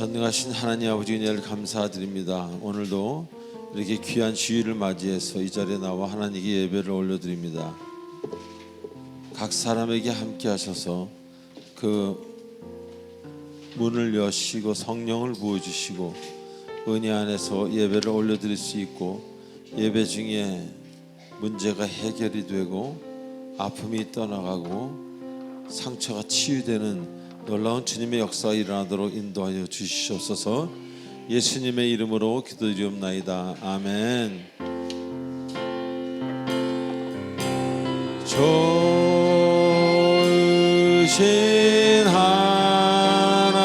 전능하신 하나님 아버지 은혜를 감사드립니다. 오늘도 이렇게 귀한 주일을 맞이해서 이 자리에 나와 하나님께 예배를 올려드립니다. 각 사람에게 함께 하셔서 그 문을 여시고 성령을 부어주시고 은혜 안에서 예배를 올려드릴 수 있고 예배 중에 문제가 해결이 되고 아픔이 떠나가고 상처가 치유되는 놀라운 주님의 역사가 일어나도록 인도하여 주시옵소서. 예수님의 이름으로 기도드리옵나이다. 아멘. 좋으신 하나님,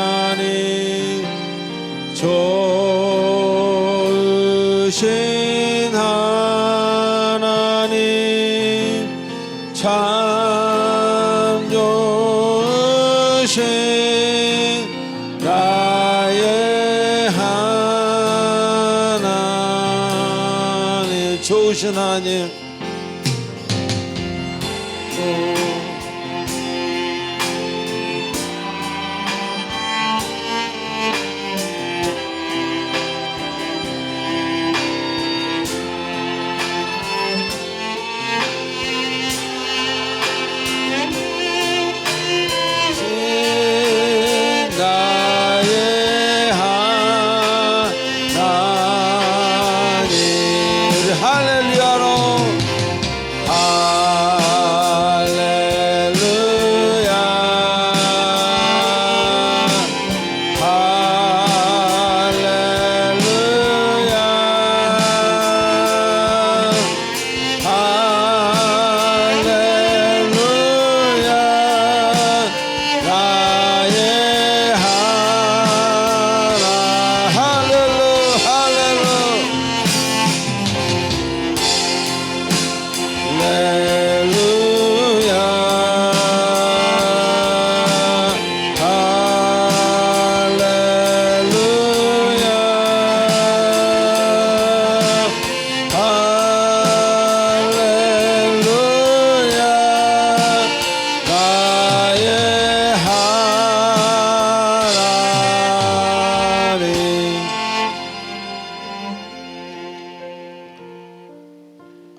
좋으신 하나님, 참 좋으신 나의 하나님, 좋으신 하나님.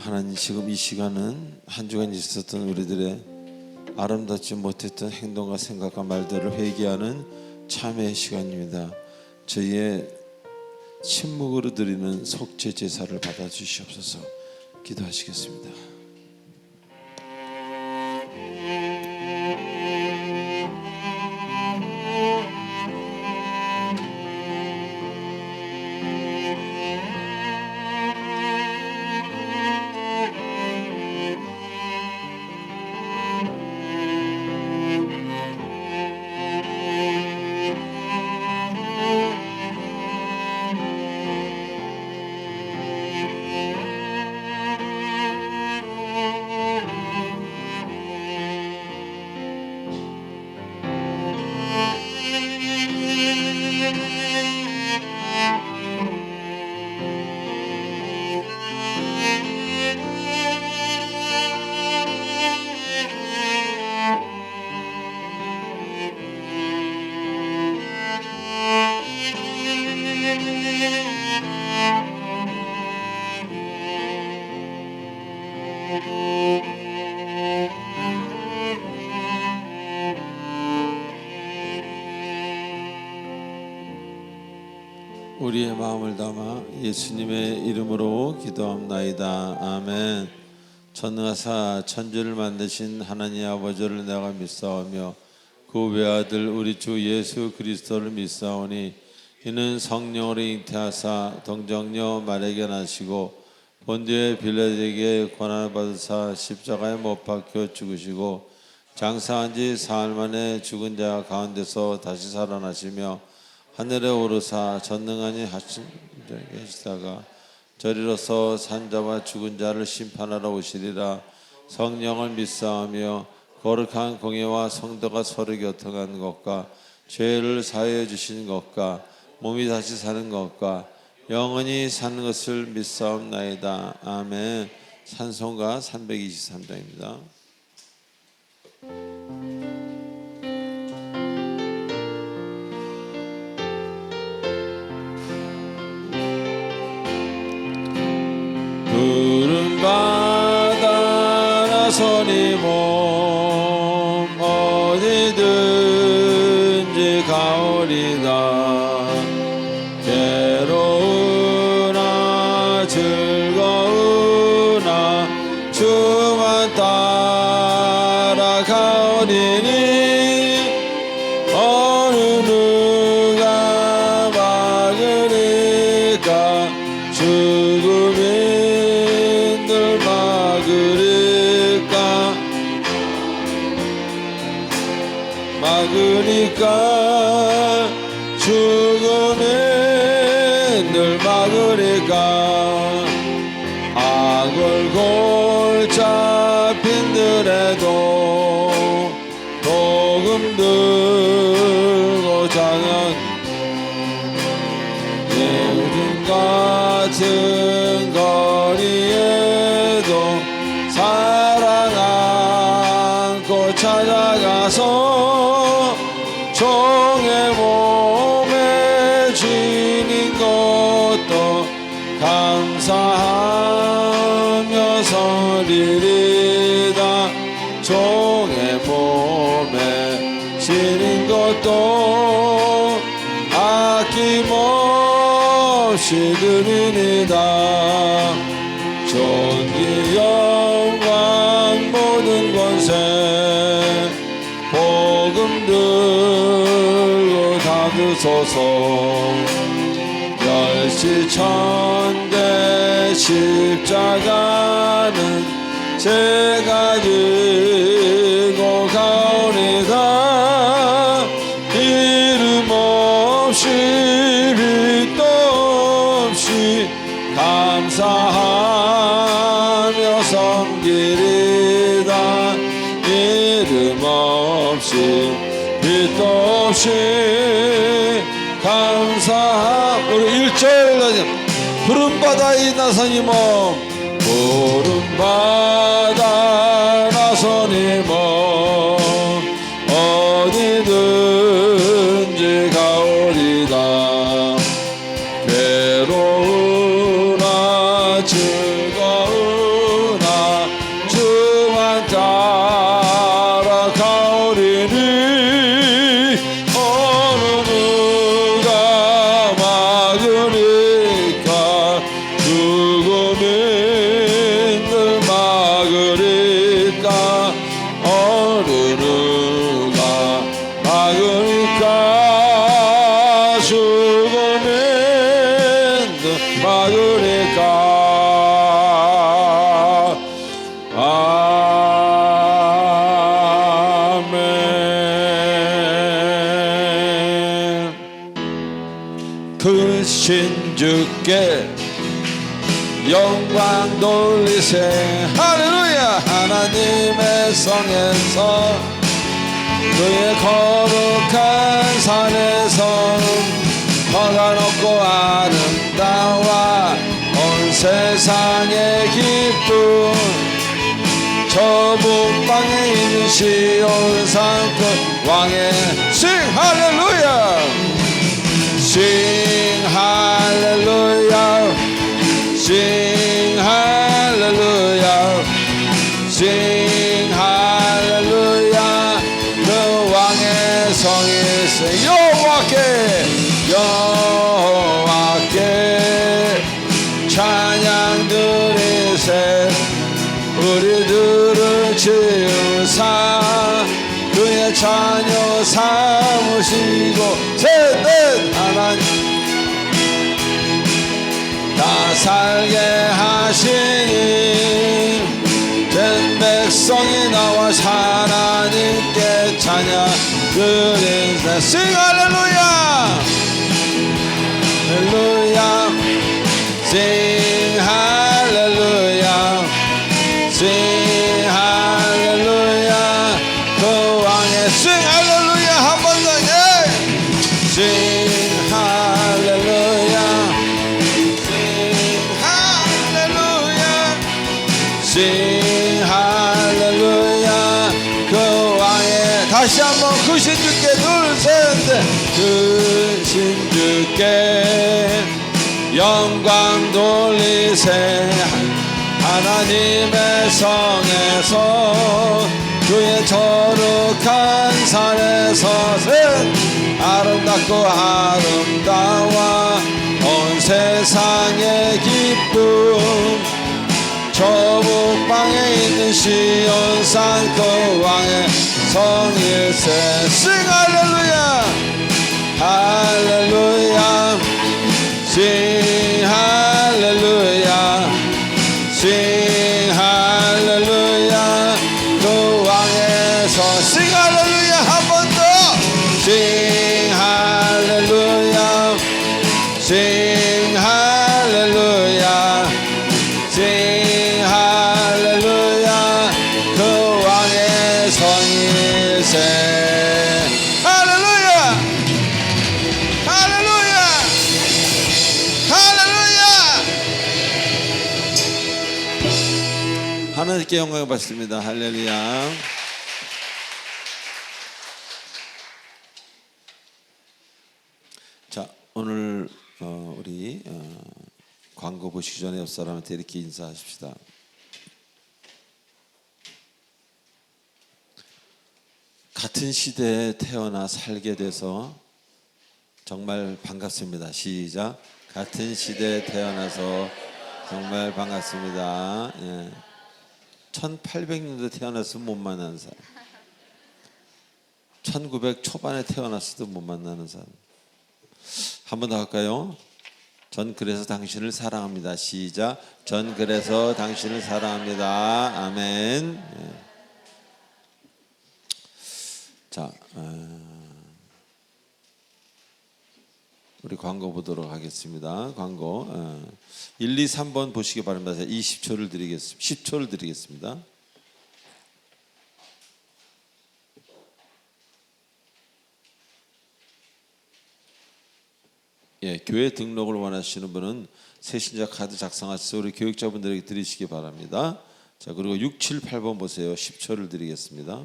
하나님, 지금 이 시간은 한 주간 있었던 우리들의 아름답지 못했던 행동과 생각과 말들을 회개하는 참회의 시간입니다. 저희의 침묵으로 드리는 속죄 제사를 받아 주시옵소서. 기도하시겠습니다. 우리의 마음을 담아 예수님의 이름으로 기도합나이다. 아멘. 전능하사 천지를 만드신 하나님 아버지를 내가 믿사오며 그 외아들 우리 주 예수 그리스도를 믿사오니 이는 성령으로 잉태하사 동정녀 마리아에게 나시고 본디오 빌라도에게 고난을 받으사 십자가에 못 박혀 죽으시고 장사한 지 사흘 만에 죽은 자 가운데서 다시 살아나시며 하늘에 오르사 전능하니 하신 계시다가 저리로서 산자와 죽은 자를 심판하러 오시리라. 성령을 믿사오며 거룩한 공예와 성도가 서로 교통한 것과 죄를 사하여 주신 것과 몸이 다시 사는 것과 영원히 사는 것을 믿사옵나이다. 아멘. 찬송가 323장입니다. 나서니 몸 어디든지 가오리다. 괴로우나 즐거우나 주만 따라가오리니 어느 누가 막으리까. 죽음인들 막으리까. 죽음인들 막으리까. 악을 골잡힌들에도 복음 들고 자는 예우진 같은 거리에도 사랑 안고 찾아가서 종의 몸에 지닌 것도 감사하며 서리리다. 종의 몸에 지닌 것도 아낌없이 드리니다. 존귀 영광 모든 권세 복음 들고 다드소서. 멸시천대 십자가는 제가 지고 가오리다. 이름 없이 빛도 없이 감사하며 섬기리다. 이름 없이 빛도 없이 감사함. 우리 1절 푸른 바다에 나서니 몸 푸른 바다 나서니 몸 어디든지 가오리다. 괴로우나 즐거우나 주만 따라가오리니 어느 누가 막으리까. 죽음인들 막으리까. 어느 누가 막으리까. 죽음인들 막으리까. 아멘. 크신 주께 영광 돌리세. 할렐루야. 하나님의 성에서 그의 거룩한 산에서 허가 높고 아름다워 온 세상의 기쁨. 저 북방에 있는 시온 산끝 왕의 싱 할렐루야. Sing hallelujah, sing hallelujah, sing hallelujah. 그 왕의 성이 있어. 여호와께 찬양 드리세. 우리들을 지으사 그의 자녀 삼으시고 셋넷 하나님 다 살게 하시니 된 백성이 나와 하나님께 찬양 드리세. 싱 할렐루야 할렐루야 싱 할렐루야 싱 할렐루야. 그 왕의 싱 할렐루야 한 번 더. 싱 할렐루야 싱 할렐루야 싱 할렐루야. 그 왕의 다시 한번 크신 주께 둘 셋 크신 주께 영광 돌리세. 하나님의 성에서 주의 거룩한 산에 서는 아름답고 아름다워 온 세상의 기쁨 저 북방에 있는 시온산 그 왕의 성일세 sing 할렐루야 할렐루야 sing 할렐루야 sing 할렐루야 그 왕의 성 sing 할렐루야 한 번 더 sing 할렐루야 sing 할렐루야 sing 할렐루야 그 왕의 성일세 할렐루야 할렐루야 할렐루야 하나님께 영광을 받습니다. 할렐루야. 자, 오늘 우리 광고 보시기 전에 옆 사람한테 이렇게 인사하십시다. 같은 시대에 태어나 살게 돼서 정말 반갑습니다. 시작. 같은 시대에 태어나서 정말 반갑습니다. 예. 1800년대 태어났으면 못 만나는 사람, 1900 초반에 태어났어도 못 만나는 사람. 한 번 더 할까요? 전 그래서 당신을 사랑합니다. 시작. 전 그래서 당신을 사랑합니다. 아멘. 예. 자, 우리 광고 보도록 하겠습니다. 광고 1, 2, 3번 보시기 바랍니다. 20초를 드리겠습니다. 10초를 드리겠습니다. 예, 교회 등록을 원하시는 분은 새신자 카드 작성하셔서 우리 교육자분들에게 드리시기 바랍니다. 자, 그리고 6, 7, 8번 보세요. 10초를 드리겠습니다.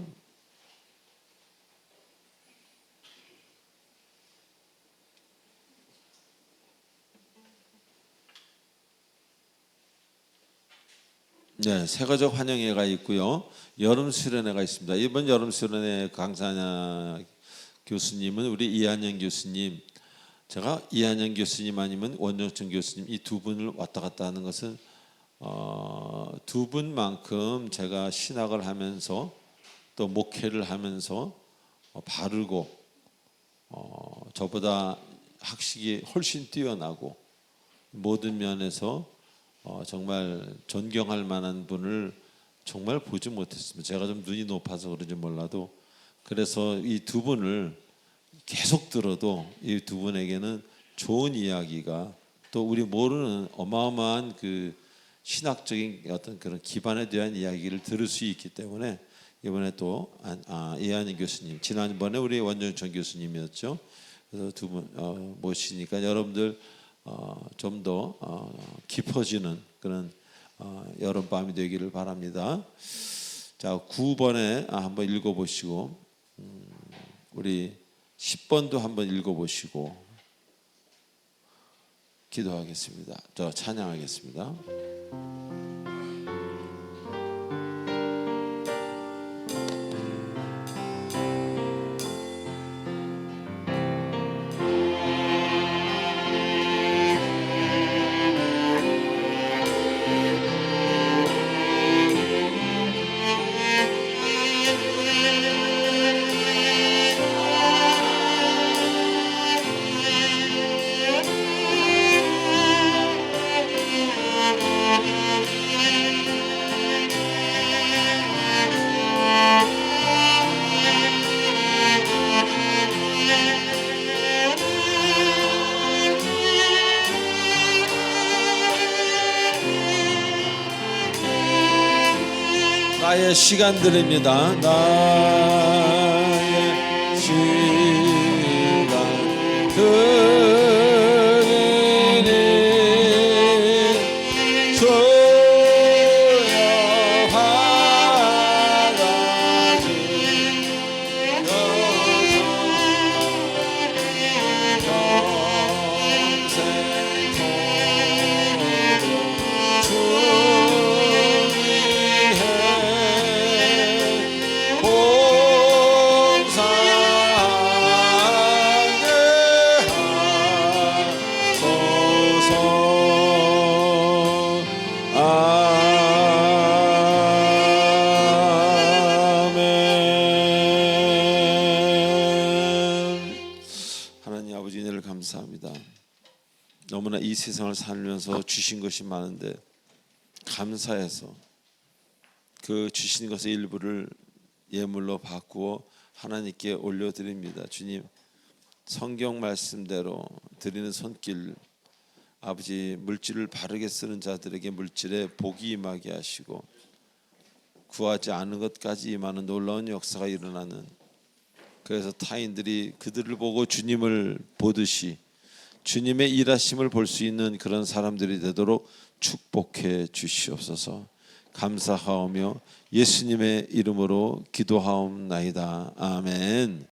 네, 세가족 환영회가 있고요. 여름 수련회가 있습니다. 이번 여름 수련회 강사냐 교수님은 우리 이한영 교수님. 제가 이한영 교수님 아니면 원정천 교수님 이 두 분을 왔다 갔다 하는 것은 두 분만큼 제가 신학을 하면서 또 목회를 하면서 바르고 저보다 학식이 훨씬 뛰어나고 모든 면에서 정말 존경할 만한 분을 정말 보지 못했습니다. 제가 좀 눈이 높아서 그런지 몰라도 그래서 이 두 분을 계속 들어도 이 두 분에게는 좋은 이야기가 또 우리 모르는 어마어마한 그 신학적인 어떤 그런 기반에 대한 이야기를 들을 수 있기 때문에 이번에 또 이한희 교수님 지난번에 우리 원정천 교수님이었죠. 그래서 두 분 모시니까 여러분들 좀 더 깊어지는 그런 여름밤이 되기를 바랍니다. 자, 9번에 한번 읽어보시고 우리 10번도 한번 읽어보시고 기도하겠습니다. 저 찬양하겠습니다. 나의 시간들입니다. 나의 시간들이니 소여하다 주여서 감사합니다. 너무나 이 세상을 살면서 주신 것이 많은데 감사해서 그 주신 것의 일부를 예물로 바꾸어 하나님께 올려드립니다. 주님, 성경 말씀대로 드리는 손길, 아버지, 물질을 바르게 쓰는 자들에게 물질에 복이 임하게 하시고 구하지 않은 것까지 임하는 놀라운 역사가 일어나는, 그래서 타인들이 그들을 보고 주님을 보듯이 주님의 일하심을 볼 수 있는 그런 사람들이 되도록 축복해 주시옵소서. 감사하오며 예수님의 이름으로 기도하옵나이다. 아멘.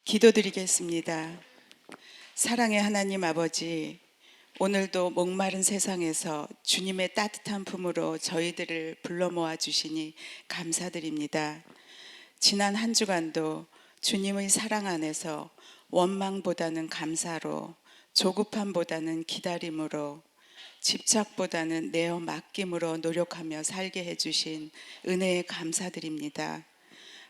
기도드리겠습니다. 사랑의 하나님 아버지, 오늘도 목마른 세상에서 주님의 따뜻한 품으로 저희들을 불러 모아 주시니 감사드립니다. 지난 한 주간도 주님의 사랑 안에서 원망보다는 감사로, 조급함보다는 기다림으로, 집착보다는 내어 맡김으로 노력하며 살게 해주신 은혜에 감사드립니다.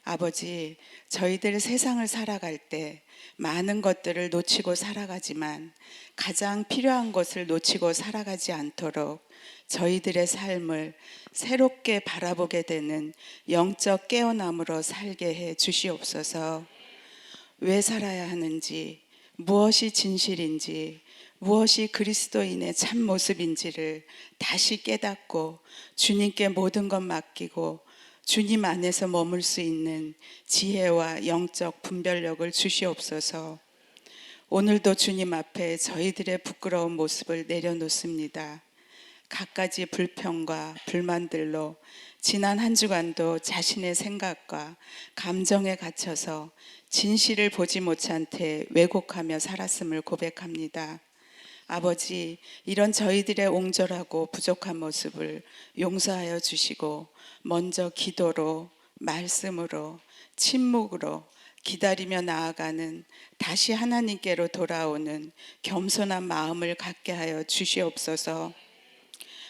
아버지, 저희들 세상을 살아갈 때 많은 것들을 놓치고 살아가지만 가장 필요한 것을 놓치고 살아가지 않도록 저희들의 삶을 새롭게 바라보게 되는 영적 깨어남으로 살게 해 주시옵소서. 왜 살아야 하는지, 무엇이 진실인지, 무엇이 그리스도인의 참 모습인지를 다시 깨닫고 주님께 모든 것 맡기고 주님 안에서 머물 수 있는 지혜와 영적 분별력을 주시옵소서. 오늘도 주님 앞에 저희들의 부끄러운 모습을 내려놓습니다. 갖가지 불평과 불만들로 지난 한 주간도 자신의 생각과 감정에 갇혀서 진실을 보지 못한 채 왜곡하며 살았음을 고백합니다. 아버지, 이런 저희들의 옹졸하고 부족한 모습을 용서하여 주시고 먼저 기도로, 말씀으로, 침묵으로, 기다리며 나아가는 다시 하나님께로 돌아오는 겸손한 마음을 갖게 하여 주시옵소서.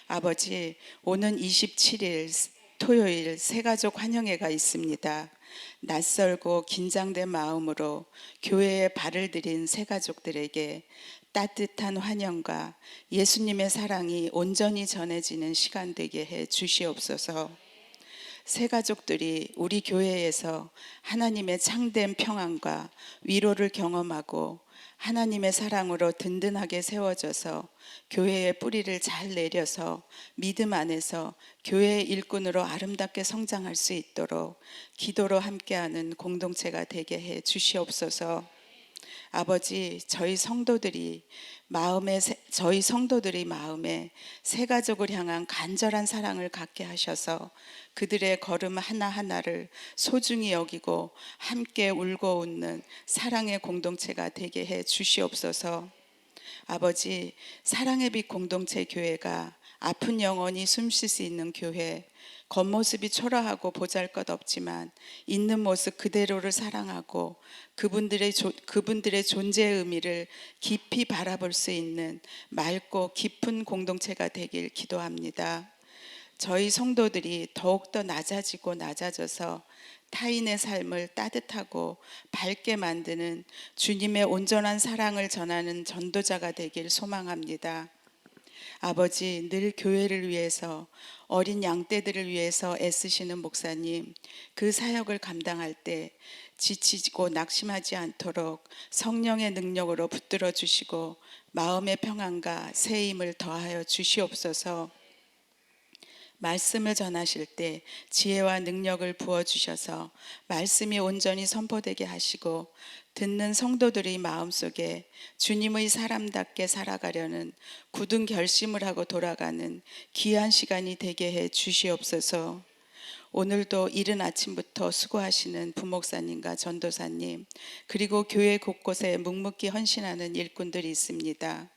아버지, 오는 27일 토요일 새가족 환영회가 있습니다. 낯설고 긴장된 마음으로 교회에 발을 들인 새가족들에게 따뜻한 환영과 예수님의 사랑이 온전히 전해지는 시간 되게 해 주시옵소서. 새가족들이 우리 교회에서 하나님의 참된 평안과 위로를 경험하고 하나님의 사랑으로 든든하게 세워져서 교회의 뿌리를 잘 내려서 믿음 안에서 교회의 일꾼으로 아름답게 성장할 수 있도록 기도로 함께하는 공동체가 되게 해 주시옵소서. 아버지, 저희 성도들이 마음에 새 가족을 향한 간절한 사랑을 갖게 하셔서 그들의 걸음 하나하나를 소중히 여기고 함께 울고 웃는 사랑의 공동체가 되게 해 주시옵소서. 아버지, 사랑의 빛 공동체 교회가 아픈 영혼이 숨쉴 수 있는 교회, 겉모습이 초라하고 보잘것없지만 있는 모습 그대로를 사랑하고 그분들의 존재의 의미를 깊이 바라볼 수 있는 맑고 깊은 공동체가 되길 기도합니다. 저희 성도들이 더욱더 낮아져서 타인의 삶을 따뜻하고 밝게 만드는 주님의 온전한 사랑을 전하는 전도자가 되길 소망합니다. 아버지, 늘 교회를 위해서 어린 양떼들을 위해서 애쓰시는 목사님, 그 사역을 감당할 때 지치고 낙심하지 않도록 성령의 능력으로 붙들어 주시고 마음의 평안과 새 힘을 더하여 주시옵소서. 말씀을 전하실 때 지혜와 능력을 부어주셔서 말씀이 온전히 선포되게 하시고 듣는 성도들의 마음속에 주님의 사람답게 살아가려는 굳은 결심을 하고 돌아가는 귀한 시간이 되게 해 주시옵소서. 오늘도 이른 아침부터 수고하시는 부목사님과 전도사님, 그리고 교회 곳곳에 묵묵히 헌신하는 일꾼들이 있습니다.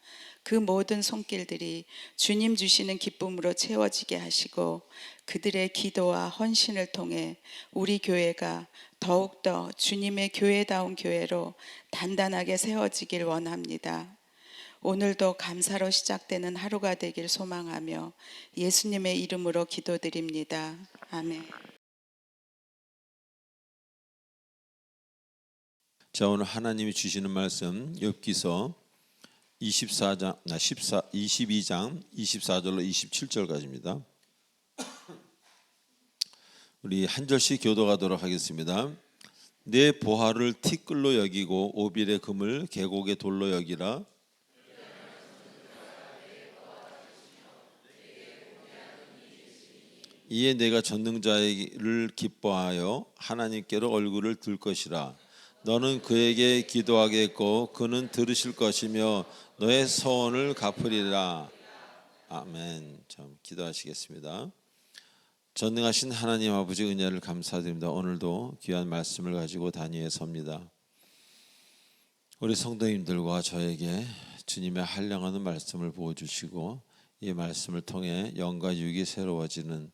그 모든 손길들이 주님 주시는 기쁨으로 채워지게 하시고 그들의 기도와 헌신을 통해 우리 교회가 더욱더 주님의 교회다운 교회로 단단하게 세워지길 원합니다. 오늘도 감사로 시작되는 하루가 되길 소망하며 예수님의 이름으로 기도드립니다. 아멘. 자, 오늘 하나님이 주시는 말씀 욥기서 22장 24절로 27절까지입니다. 우리 한 절씩 교도하도록 하겠습니다. 내 보화를 티끌로 여기고 오빌의 금을 계곡의 돌로 여기라. 이에 내가 전능자를 기뻐하여 하나님께로 얼굴을 들 것이라. 너는 그에게 기도하겠고 그는 들으실 것이며 너의 소원을 갚으리라. 아멘. 참 기도하시겠습니다. 전능하신 하나님 아버지 은혜를 감사드립니다. 오늘도 귀한 말씀을 가지고 단위에 섭니다. 우리 성도님들과 저에게 주님의 한량하는 말씀을 부어주시고 이 말씀을 통해 영과 육이 새로워지는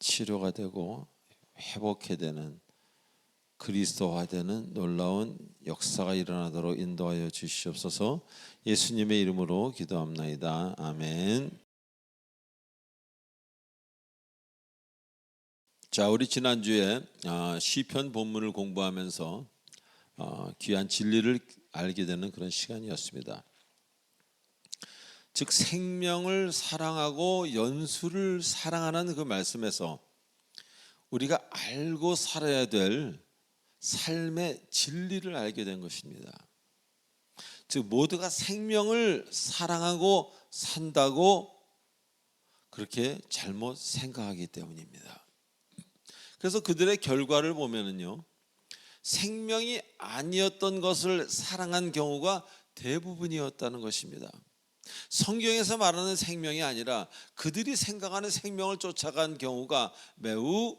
치료가 되고 회복해되는 그리스도화되는 놀라운 역사가 일어나도록 인도하여 주시옵소서. 예수님의 이름으로 기도합나이다. 아멘. 자, 우리 지난주에 시편 본문을 공부하면서 귀한 진리를 알게 되는 그런 시간이었습니다. 즉 생명을 사랑하고 연수를 사랑하는 그 말씀에서 우리가 알고 살아야 될 삶의 진리를 알게 된 것입니다. 즉 모두가 생명을 사랑하고 산다고 그렇게 잘못 생각하기 때문입니다. 그래서 그들의 결과를 보면은요, 생명이 아니었던 것을 사랑한 경우가 대부분이었다는 것입니다. 성경에서 말하는 생명이 아니라 그들이 생각하는 생명을 쫓아간 경우가 매우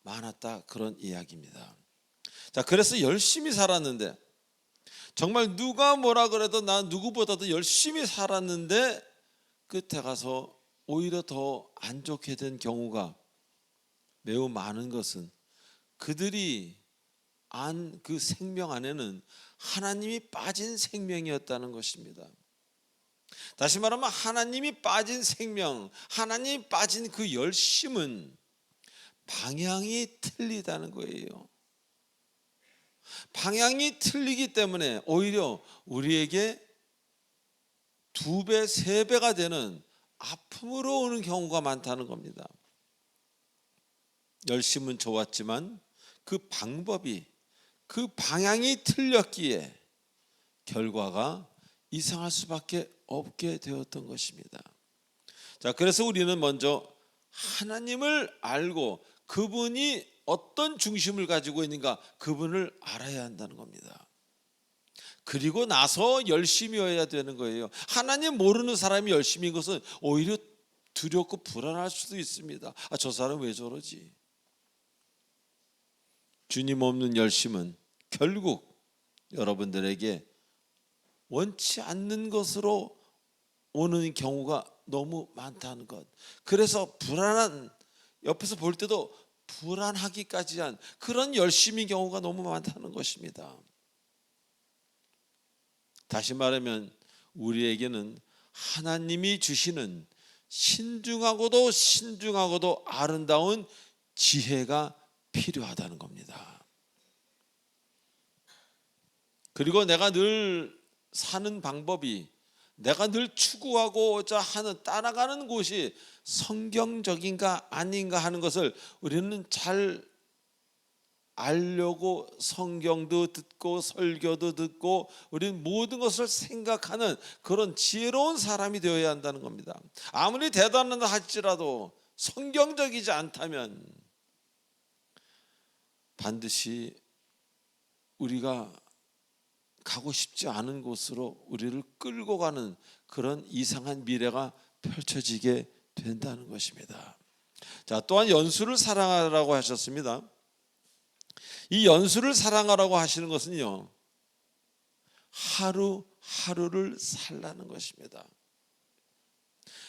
많았다, 그런 이야기입니다. 자, 그래서 열심히 살았는데, 정말 누가 뭐라 그래도 난 누구보다도 열심히 살았는데 끝에 가서 오히려 더 안 좋게 된 경우가 매우 많은 것은 그들이 안 그 생명 안에는 하나님이 빠진 생명이었다는 것입니다. 다시 말하면 하나님이 빠진 생명, 하나님이 빠진 그 열심은 방향이 틀리다는 거예요. 방향이 틀리기 때문에 오히려 우리에게 2배, 3배가 되는 아픔으로 오는 경우가 많다는 겁니다. 열심은 좋았지만 그 방법이, 그 방향이 틀렸기에 결과가 이상할 수밖에 없게 되었던 것입니다. 자, 그래서 우리는 먼저 하나님을 알고 그분이 어떤 중심을 가지고 있는가, 그분을 알아야 한다는 겁니다. 그리고 나서 열심이어야 되는 거예요. 하나님 모르는 사람이 열심인 것은 오히려 두렵고 불안할 수도 있습니다. 저 사람 왜 저러지? 주님 없는 열심은 결국 여러분들에게 원치 않는 것으로 오는 경우가 너무 많다는 것. 그래서 불안한, 옆에서 볼 때도 불안하기까지 한 그런 열심인 경우가 너무 많다는 것입니다. 다시 말하면 우리에게는 하나님이 주시는 신중하고도 신중하고도 아름다운 지혜가 필요하다는 겁니다. 그리고 내가 늘 사는 방법이, 내가 늘 추구하고자 하는, 따라가는 곳이 성경적인가 아닌가 하는 것을 우리는 잘 알려고 성경도 듣고 설교도 듣고 우리는 모든 것을 생각하는 그런 지혜로운 사람이 되어야 한다는 겁니다. 아무리 대단하다 할지라도 성경적이지 않다면 반드시 우리가 가고 싶지 않은 곳으로 우리를 끌고 가는 그런 이상한 미래가 펼쳐지게 된다는 것입니다. 자, 또한 연수를 사랑하라고 하셨습니다. 이 연수를 사랑하라고 하시는 것은요, 하루하루를 살라는 것입니다.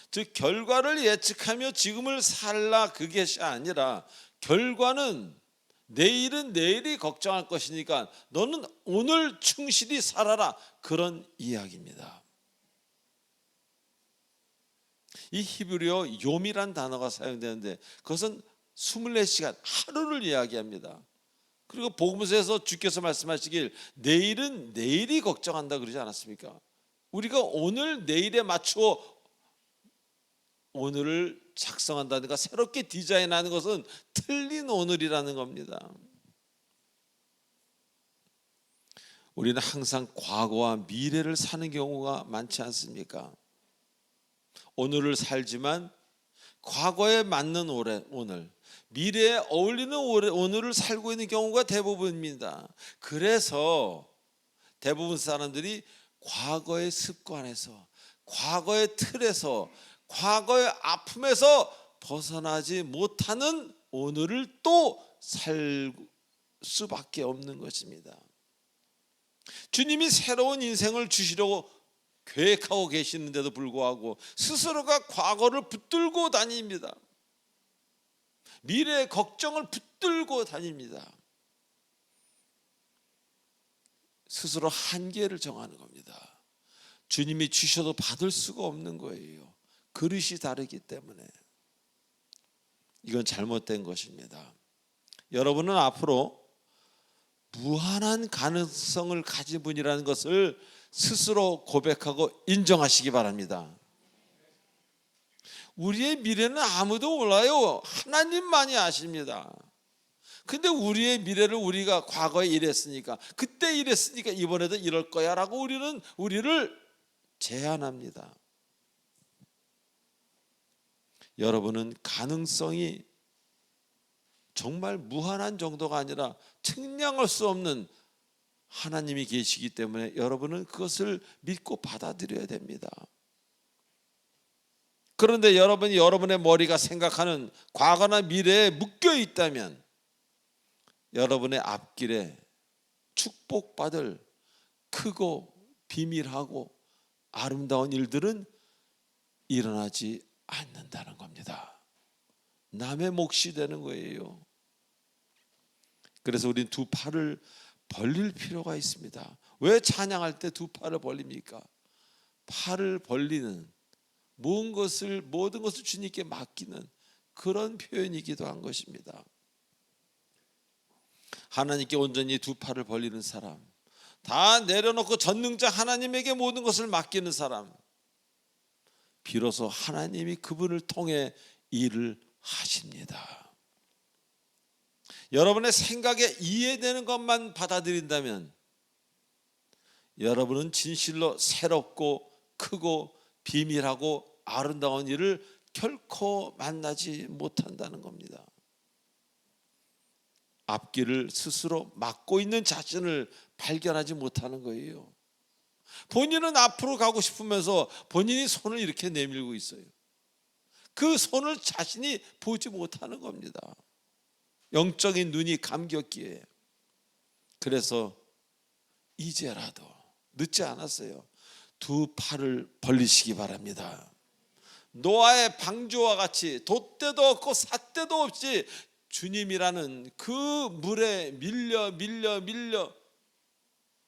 즉 결과를 예측하며 지금을 살라, 그것이 아니라 결과는 내일은 내일이 걱정할 것이니까 너는 오늘 충실히 살아라, 그런 이야기입니다. 이 히브리어 요미란 단어가 사용되는데 그것은 24시간, 하루를 이야기합니다. 그리고 복음서에서 주께서 말씀하시길 내일은 내일이 걱정한다 그러지 않았습니까? 우리가 오늘 내일에 맞추어 오늘을 작성한다든가 새롭게 디자인하는 것은 틀린 오늘이라는 겁니다. 우리는 항상 과거와 미래를 사는 경우가 많지 않습니까? 오늘을 살지만 과거에 맞는 오늘, 미래에 어울리는 오늘을 살고 있는 경우가 대부분입니다. 그래서 대부분 사람들이 과거의 습관에서, 과거의 틀에서, 과거의 아픔에서 벗어나지 못하는 오늘을 또 살 수밖에 없는 것입니다. 주님이 새로운 인생을 주시려고 계획하고 계시는데도 불구하고 스스로가 과거를 붙들고 다닙니다. 미래의 걱정을 붙들고 다닙니다. 스스로 한계를 정하는 겁니다. 주님이 주셔도 받을 수가 없는 거예요. 그릇이 다르기 때문에. 이건 잘못된 것입니다. 여러분은 앞으로 무한한 가능성을 가진 분이라는 것을 스스로 고백하고 인정하시기 바랍니다. 우리의 미래는 아무도 몰라요. 하나님만이 아십니다. 근데 우리의 미래를 우리가 과거에 이랬으니까, 그때 이랬으니까 이번에도 이럴 거야 라고 우리를 제한합니다. 여러분은 가능성이 정말 무한한 정도가 아니라 측량할 수 없는 하나님이 계시기 때문에 여러분은 그것을 믿고 받아들여야 됩니다. 그런데 여러분이 여러분의 머리가 생각하는 과거나 미래에 묶여 있다면 여러분의 앞길에 축복받을 크고 비밀하고 아름다운 일들은 일어나지 않는다는 겁니다. 남의 몫이 되는 거예요. 그래서 우리는 두 팔을 벌릴 필요가 있습니다. 왜 찬양할 때 두 팔을 벌립니까? 팔을 벌리는 모든 것을 주님께 맡기는 그런 표현이기도 한 것입니다. 하나님께 온전히 두 팔을 벌리는 사람, 다 내려놓고 전능자 하나님에게 모든 것을 맡기는 사람, 비로소 하나님이 그분을 통해 일을 하십니다. 여러분의 생각에 이해되는 것만 받아들인다면 여러분은 진실로 새롭고 크고 비밀하고 아름다운 일을 결코 만나지 못한다는 겁니다. 앞길을 스스로 막고 있는 자신을 발견하지 못하는 거예요. 본인은 앞으로 가고 싶으면서 본인이 손을 이렇게 내밀고 있어요. 그 손을 자신이 보지 못하는 겁니다. 영적인 눈이 감겼기에. 그래서 이제라도 늦지 않았어요. 두 팔을 벌리시기 바랍니다. 노아의 방주와 같이 돛대도 없고 삿대도 없이 주님이라는 그 물에 밀려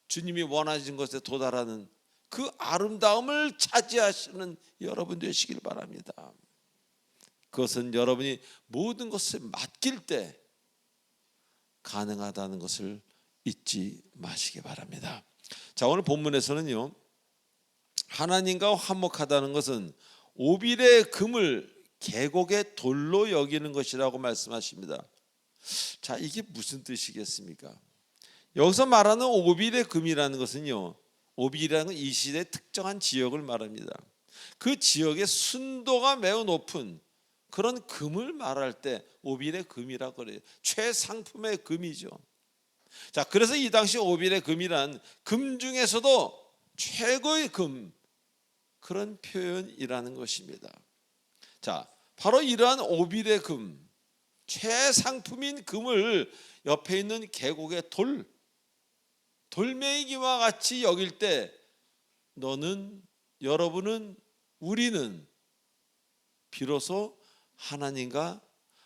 주님이 원하신 것에 도달하는 그 아름다움을 차지하시는 여러분 되시길 바랍니다. 그것은 여러분이 모든 것을 맡길 때 가능하다는 것을 잊지 마시기 바랍니다. 자, 오늘 본문에서는요, 하나님과 화목하다는 것은 오빌의 금을 계곡의 돌로 여기는 것이라고 말씀하십니다. 자, 이게 무슨 뜻이겠습니까? 여기서 말하는 오빌의 금이라는 것은요, 오빌이라는 건 이 시대의 특정한 지역을 말합니다. 그 지역의 순도가 매우 높은 그런 금을 말할 때 오빌의 금이라고 그래요. 최상품의 금이죠. 자, 그래서 이 당시 오빌의 금이란 금 중에서도 최고의 금, 그런 표현이라는 것입니다. 자, 바로 이러한 오빌의 금, 최상품인 금을 옆에 있는 계곡의 돌멩이와 같이 여길 때 너는, 여러분은, 우리는 비로소 하나님과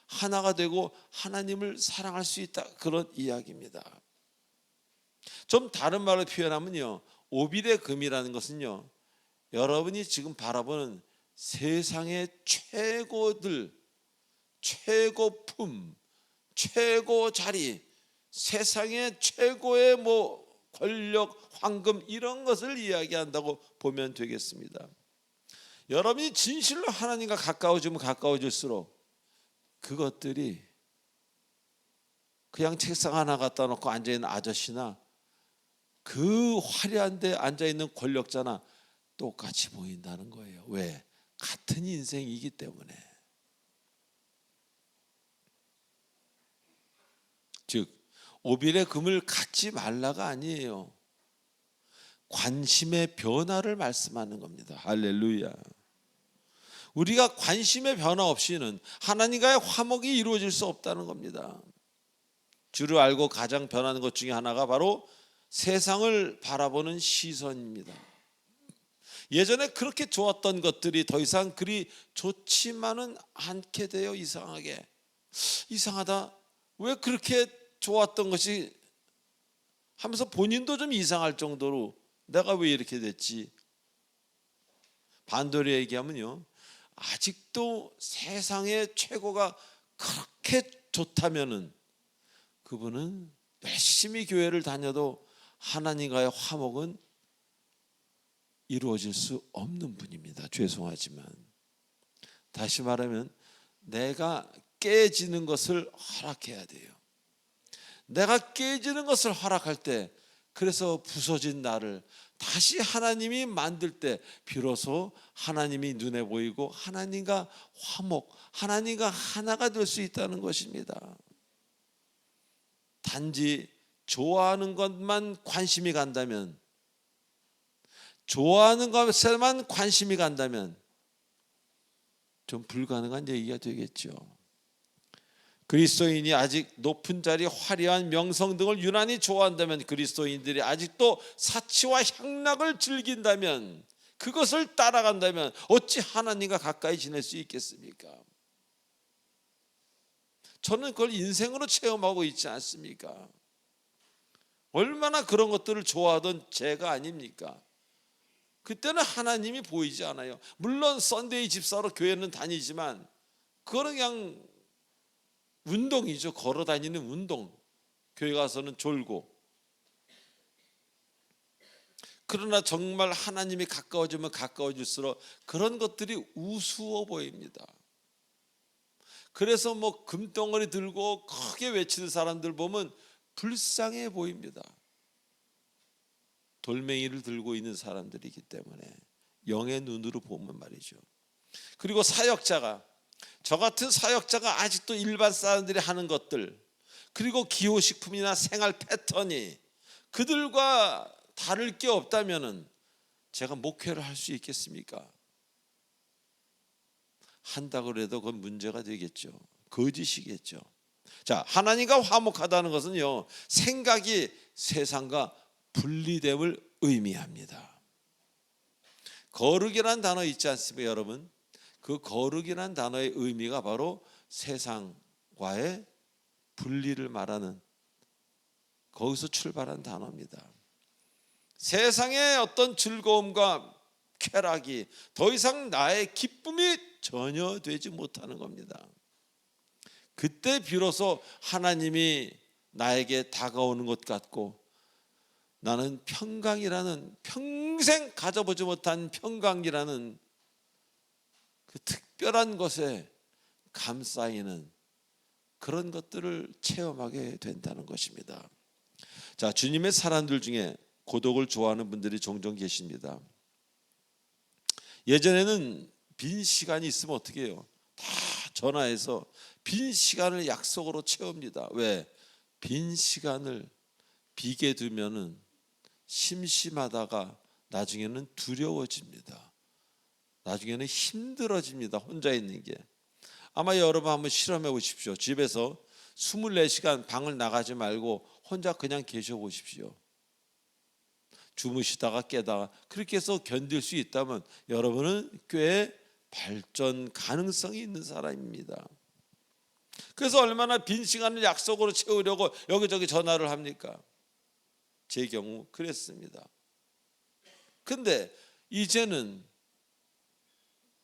하나가 되고 하나님을 사랑할 수 있다, 그런 이야기입니다. 좀 다른 말로 표현하면요, 오빌의 금이라는 것은요, 여러분이 지금 바라보는 세상의 최고들, 최고품, 최고 자리, 세상의 최고의 권력, 황금, 이런 것을 이야기한다고 보면 되겠습니다. 여러분이 진실로 하나님과 가까워지면 가까워질수록 그것들이 그냥 책상 하나 갖다 놓고 앉아있는 아저씨나 그 화려한 데 앉아있는 권력자나 똑같이 보인다는 거예요. 왜? 같은 인생이기 때문에. 즉 오빌의 금을 갖지 말라가 아니에요. 관심의 변화를 말씀하는 겁니다. 할렐루야. 우리가 관심의 변화 없이는 하나님과의 화목이 이루어질 수 없다는 겁니다. 주를 알고 가장 변하는 것 중에 하나가 바로 세상을 바라보는 시선입니다. 예전에 그렇게 좋았던 것들이 더 이상 그리 좋지만은 않게 돼요. 이상하다, 왜 그렇게 좋았던 것이 하면서 본인도 좀 이상할 정도로 내가 왜 이렇게 됐지. 반대로 얘기하면요, 아직도 세상의 최고가 그렇게 좋다면은 그분은 열심히 교회를 다녀도 하나님과의 화목은 이루어질 수 없는 분입니다. 죄송하지만. 다시 말하면 내가 깨지는 것을 허락해야 돼요. 내가 깨지는 것을 허락할 때, 그래서 부서진 나를 다시 하나님이 만들 때 비로소 하나님이 눈에 보이고 하나님과 화목, 하나님과 하나가 될 수 있다는 것입니다. 단지 좋아하는 것만 관심이 간다면, 좋아하는 것에만 관심이 간다면 좀 불가능한 얘기가 되겠죠. 그리스도인이 아직 높은 자리, 화려한 명성 등을 유난히 좋아한다면, 그리스도인들이 아직도 사치와 향락을 즐긴다면, 그것을 따라간다면 어찌 하나님과 가까이 지낼 수 있겠습니까? 저는 그걸 인생으로 체험하고 있지 않습니까? 얼마나 그런 것들을 좋아하던 제가 아닙니까? 그때는 하나님이 보이지 않아요. 물론 썬데이 집사로 교회는 다니지만 그거는 그냥 운동이죠. 걸어 다니는 운동. 교회 가서는 졸고. 그러나 정말 하나님이 가까워지면 가까워질수록 그런 것들이 우스워 보입니다. 그래서 뭐 금덩어리 들고 크게 외치는 사람들 보면 불쌍해 보입니다. 돌멩이를 들고 있는 사람들이기 때문에 영의 눈으로 보면 말이죠. 그리고 사역자가, 저 같은 사역자가 아직도 일반 사람들이 하는 것들, 그리고 기호식품이나 생활 패턴이 그들과 다를 게 없다면은 제가 목회를 할 수 있겠습니까? 한다고 해도 그건 문제가 되겠죠. 거짓이겠죠. 자, 하나님과 화목하다는 것은요, 생각이 세상과 분리됨을 의미합니다. 거룩이라는 단어 있지 않습니까, 여러분? 그 거룩이라는 단어의 의미가 바로 세상과의 분리를 말하는, 거기서 출발한 단어입니다. 세상의 어떤 즐거움과 쾌락이 더 이상 나의 기쁨이 전혀 되지 못하는 겁니다. 그때 비로소 하나님이 나에게 다가오는 것 같고, 나는 평강이라는, 평생 가져보지 못한 평강이라는 그 특별한 것에 감싸이는 그런 것들을 체험하게 된다는 것입니다. 자, 주님의 사람들 중에 고독을 좋아하는 분들이 종종 계십니다. 예전에는 빈 시간이 있으면 어떻게 해요? 다 전화해서 빈 시간을 약속으로 채웁니다. 왜? 빈 시간을 비게 두면은 심심하다가 나중에는 두려워집니다. 나중에는 힘들어집니다. 혼자 있는 게. 아마 여러분 한번 실험해 보십시오. 집에서 24시간 방을 나가지 말고 혼자 그냥 계셔 보십시오. 주무시다가 깨다가 그렇게 해서 견딜 수 있다면 여러분은 꽤 발전 가능성이 있는 사람입니다. 그래서 얼마나 빈 시간을 약속으로 채우려고 여기저기 전화를 합니까? 제 경우 그랬습니다. 근데 이제는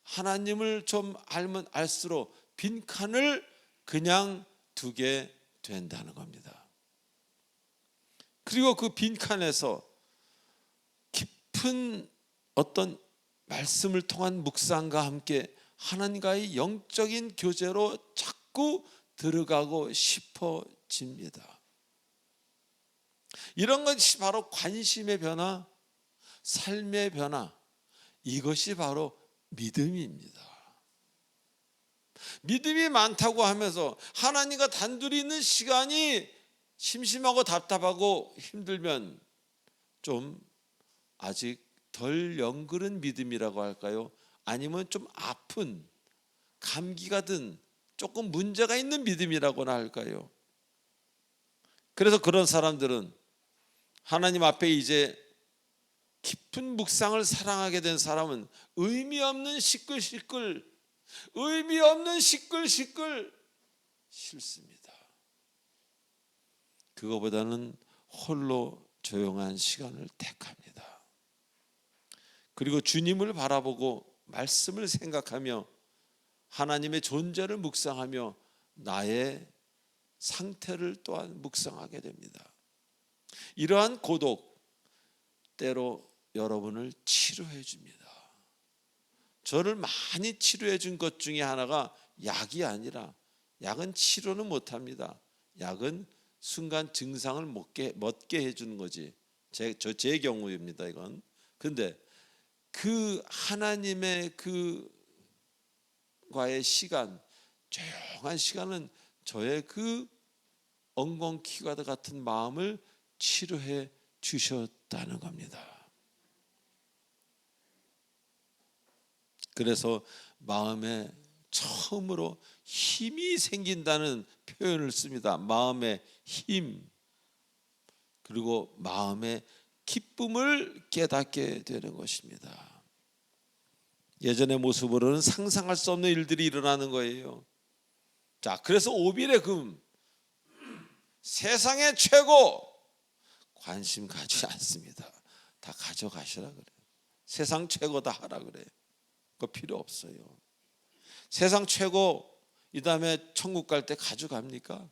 하나님을 좀 알면 알수록 빈칸을 그냥 두게 된다는 겁니다. 그리고 그 빈칸에서 깊은 어떤 말씀을 통한 묵상과 함께 하나님과의 영적인 교제로 자꾸 들어가고 싶어집니다. 이런 것이 바로 관심의 변화, 삶의 변화, 이것이 바로 믿음입니다. 믿음이 많다고 하면서 하나님과 단둘이 있는 시간이 심심하고 답답하고 힘들면 좀 아직 덜 영그른 믿음이라고 할까요? 아니면 좀 아픈, 감기가 든 조금 문제가 있는 믿음이라고나 할까요? 그래서 그런 사람들은 하나님 앞에 이제 깊은 묵상을 사랑하게 된 사람은 의미 없는 시끌시끌, 의미 없는 시끌시끌 싫습니다. 그거보다는 홀로 조용한 시간을 택합니다. 그리고 주님을 바라보고 말씀을 생각하며 하나님의 존재를 묵상하며 나의 상태를 또한 묵상하게 됩니다. 이러한 고독 때로 여러분을 치료해 줍니다. 저를 많이 치료해 준 것 중에 하나가 약이 아니라, 약은 치료는 못합니다. 약은 순간 증상을 멎게 해주는 거지. 제 경우입니다, 이건. 근데 그 하나님의 그과의 시간, 조용한 시간은 저의 그 엉겅퀴가드 같은 마음을 치료해 주셨다는 겁니다. 그래서 마음에 처음으로 힘이 생긴다는 표현을 씁니다. 마음의 힘, 그리고 마음의 기쁨을 깨닫게 되는 것입니다. 예전의 모습으로는 상상할 수 없는 일들이 일어나는 거예요. 자, 그래서 오빌의 금, 세상의 최고, 관심 가지지 않습니다. 다 가져가시라 그래요. 세상 최고 다 하라 그래요. 그거 필요 없어요. 세상 최고, 이 다음에 천국 갈 때 가져갑니까?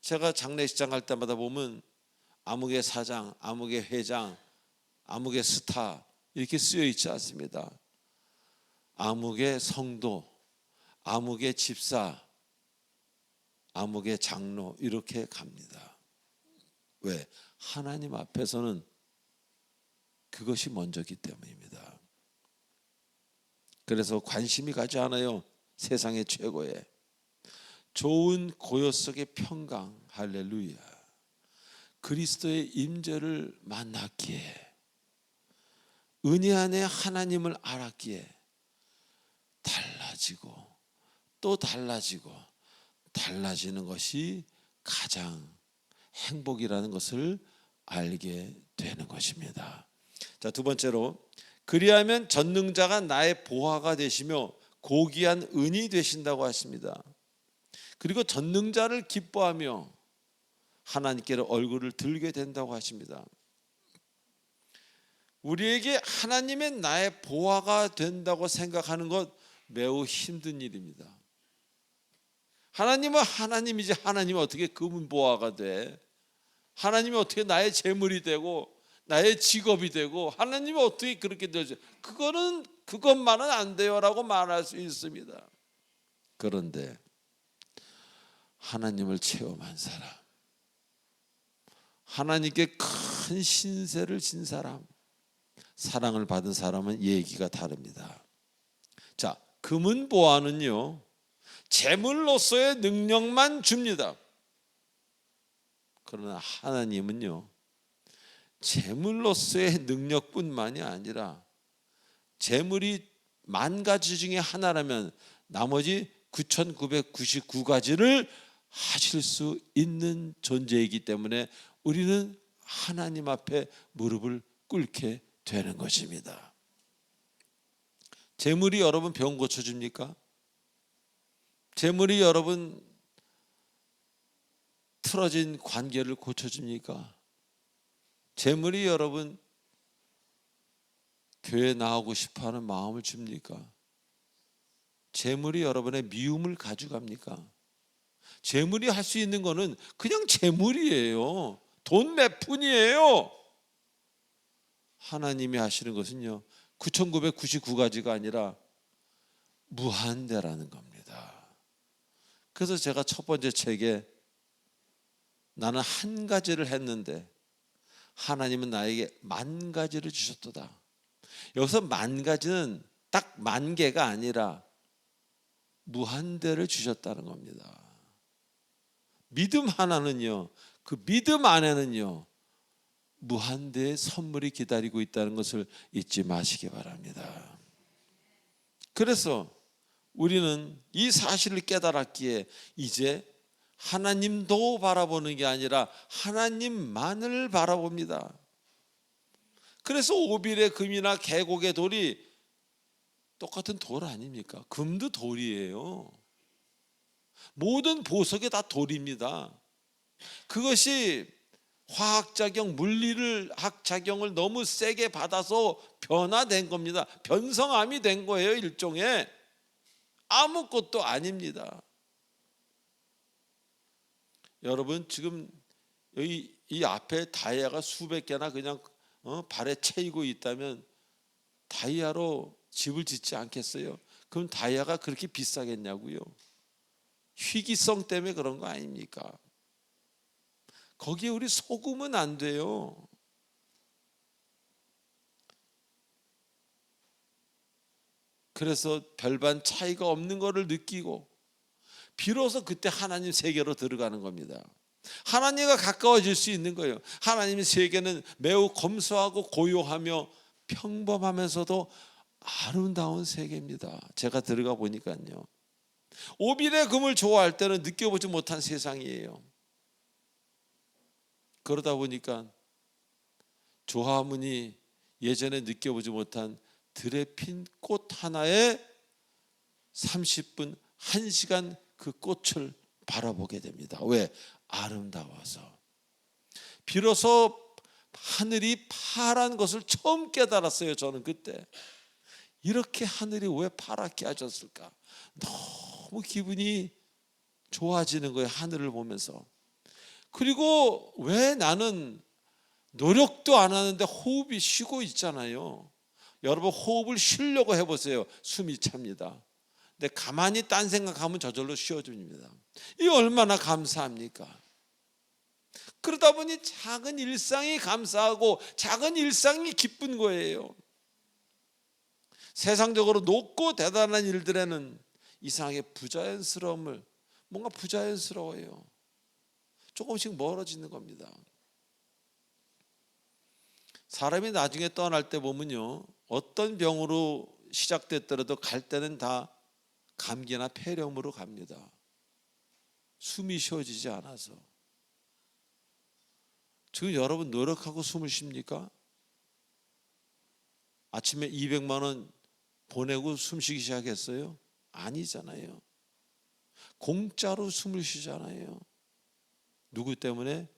제가 장례식장 갈 때마다 보면 아무개 사장, 아무개 회장, 아무개 스타 이렇게 쓰여 있지 않습니다. 아무개 성도, 아무개 집사, 아무개 장로 이렇게 갑니다. 왜? 하나님 앞에서는 그것이 먼저기 때문입니다. 그래서 관심이 가지 않아요. 세상의 최고에. 좋은 고요 속의 평강, 할렐루야. 그리스도의 임재를 만났기에, 은혜 안에 하나님을 알았기에 달라지고 또 달라지고 달라지는 것이 가장 행복이라는 것을 알게 되는 것입니다. 자, 두 번째로, 그리하면 전능자가 나의 보화가 되시며 고귀한 은이 되신다고 하십니다. 그리고 전능자를 기뻐하며 하나님께로 얼굴을 들게 된다고 하십니다. 우리에게 하나님의 나의 보화가 된다고 생각하는 것 매우 힘든 일입니다. 하나님은 하나님이지, 하나님은 어떻게 금은 보화가 돼? 하나님이 어떻게 나의 재물이 되고 나의 직업이 되고, 하나님이 어떻게 그렇게 되죠? 그것만은 안 돼요라고 말할 수 있습니다. 그런데 하나님을 체험한 사람, 하나님께 큰 신세를 진 사람, 사랑을 받은 사람은 얘기가 다릅니다. 자, 금은 보화는요, 재물로서의 능력만 줍니다. 그러나 하나님은요, 재물로서의 능력뿐만이 아니라 재물이 10,000가지 중에 하나라면 나머지 9,999가지를 하실 수 있는 존재이기 때문에 우리는 하나님 앞에 무릎을 꿇게 되는 것입니다. 재물이 여러분 병 고쳐줍니까? 재물이 여러분 틀어진 관계를 고쳐줍니까? 재물이 여러분 교회 나오고 싶어하는 마음을 줍니까? 재물이 여러분의 미움을 가져갑니까? 재물이 할 수 있는 거는 그냥 재물이에요. 돈 몇 푼이에요. 하나님이 하시는 것은요, 9,999가지가 아니라 무한대라는 겁니다. 그래서 제가 첫 번째 책에 나는 한 가지를 했는데 하나님은 나에게 10,000가지를 주셨도다. 여기서 10,000가지는 딱 10,000개가 아니라 무한대를 주셨다는 겁니다. 믿음 하나는요, 그 믿음 안에는요, 무한대의 선물이 기다리고 있다는 것을 잊지 마시기 바랍니다. 그래서 우리는 이 사실을 깨달았기에 이제 하나님도 바라보는 게 아니라 하나님만을 바라봅니다. 그래서 오빌의 금이나 계곡의 돌이 똑같은 돌 아닙니까? 금도 돌이에요. 모든 보석이 다 돌입니다. 그것이 화학작용, 물리학작용을 너무 세게 받아서 변화된 겁니다. 변성암이 된 거예요, 일종의. 아무것도 아닙니다. 여러분, 지금 여기 이 앞에 다이아가 수백 개나 그냥 발에 채이고 있다면 다이아로 집을 짓지 않겠어요? 그럼 다이아가 그렇게 비싸겠냐고요? 희귀성 때문에 그런 거 아닙니까? 거기에 우리 속으면 안 돼요. 그래서 별반 차이가 없는 것을 느끼고 비로소 그때 하나님 세계로 들어가는 겁니다. 하나님과 가까워질 수 있는 거예요. 하나님의 세계는 매우 검소하고 고요하며 평범하면서도 아름다운 세계입니다. 제가 들어가 보니까요, 오빌의 금을 좋아할 때는 느껴보지 못한 세상이에요. 그러다 보니까 조화문이 예전에 느껴보지 못한 들에 핀 꽃 하나에 30분 한 시간 그 꽃을 바라보게 됩니다. 왜? 아름다워서. 비로소 하늘이 파란 것을 처음 깨달았어요. 저는 그때 이렇게 하늘이 왜 파랗게 하셨을까? 너무 기분이 좋아지는 거예요. 하늘을 보면서. 그리고 왜 나는 노력도 안 하는데 호흡이 쉬고 있잖아요. 여러분 호흡을 쉬려고 해보세요. 숨이 찹니다. 근데 가만히 딴 생각하면 저절로 쉬어집니다. 이 얼마나 감사합니까? 그러다 보니 작은 일상이 감사하고 작은 일상이 기쁜 거예요. 세상적으로 높고 대단한 일들에는 이상하게 부자연스러움을, 뭔가 부자연스러워요. 조금씩 멀어지는 겁니다. 사람이 나중에 떠날 때 보면요, 어떤 병으로 시작됐더라도 갈 때는 다 감기나 폐렴으로 갑니다. 숨이 쉬어지지 않아서. 지금 여러분 노력하고 숨을 쉽니까? 아침에 200만 원 보내고 숨쉬기 시작했어요? 아니잖아요. 공짜로 숨을 쉬잖아요. 누구 때문에?